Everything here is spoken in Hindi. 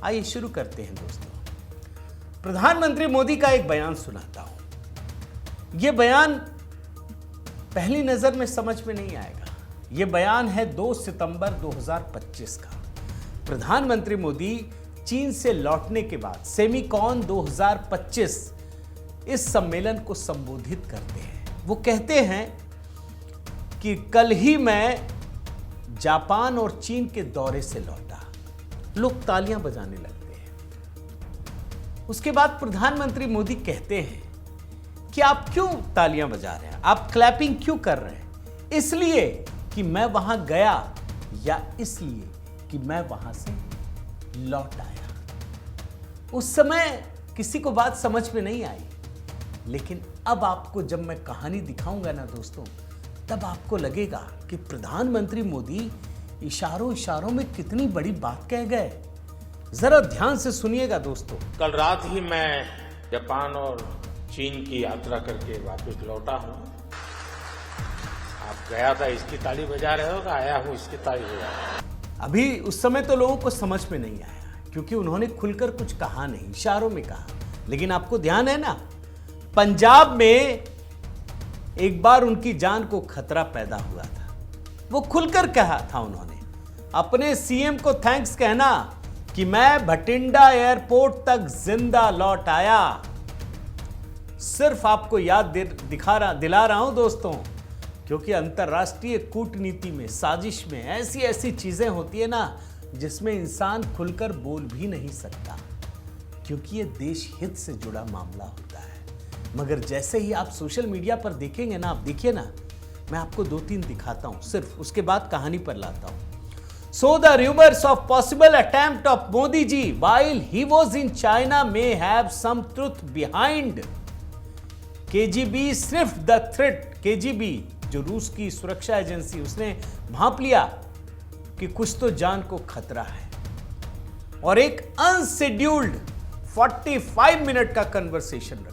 आइए शुरू करते हैं दोस्तों। प्रधानमंत्री मोदी का एक बयान सुनाता हूं। यह बयान पहली नजर में समझ में नहीं आएगा। यह बयान है 2 सितंबर 2025 का। प्रधानमंत्री मोदी चीन से लौटने के बाद सेमीकॉन 2025 इस सम्मेलन को संबोधित करते हैं। वो कहते हैं कि कल ही मैं जापान और चीन के दौरे से लौटा। लोग तालियां बजाने लगते हैं। उसके बाद प्रधानमंत्री मोदी कहते हैं कि आप क्यों तालियां बजा रहे हैं, आप क्लैपिंग क्यों कर रहे हैं? इसलिए कि मैं वहां गया या इसलिए कि मैं वहां से लौट आया? उस समय किसी को बात समझ में नहीं आई, लेकिन अब आपको जब मैं कहानी दिखाऊंगा ना दोस्तों, तब आपको लगेगा कि प्रधानमंत्री मोदी इशारों इशारों में कितनी बड़ी बात कह गए। जरा ध्यान से सुनिएगा दोस्तों। कल रात ही मैं जापान और चीन की यात्रा करके वापस लौटा हूं। आप गया था इसकी ताली बजा रहे हो, आया हूं इसकी ताली बजा रहे हो। अभी उस समय तो लोगों को समझ में नहीं आया, क्योंकि उन्होंने खुलकर कुछ कहा नहीं, इशारों में कहा। लेकिन आपको ध्यान है ना, पंजाब में एक बार उनकी जान को खतरा पैदा हुआ था। वो खुलकर कहा था उन्होंने, अपने सीएम को थैंक्स कहना कि मैं भटिंडा एयरपोर्ट तक जिंदा लौट आया। सिर्फ आपको याद दिला रहा हूं दोस्तों, क्योंकि अंतर्राष्ट्रीय कूटनीति में, साजिश में ऐसी ऐसी चीजें होती है ना, जिसमें इंसान खुलकर बोल भी नहीं सकता, क्योंकि यह देश हित से जुड़ा मामला होता है। मगर जैसे ही आप सोशल मीडिया पर देखेंगे ना, आप देखिए ना, मैं आपको 2-3 दिखाता हूं सिर्फ, उसके बाद कहानी पर लाता हूं। So the rumors of possible attempt of Modi ji while he was in China may have some truth behind. KGB sniffed the threat. KGB जो रूस की सुरक्षा एजेंसी, उसने भांप लिया कि कुछ तो जान को खतरा है, और एक अनशेड्यूल्ड 45 मिनट का कन्वर्सेशन रखा।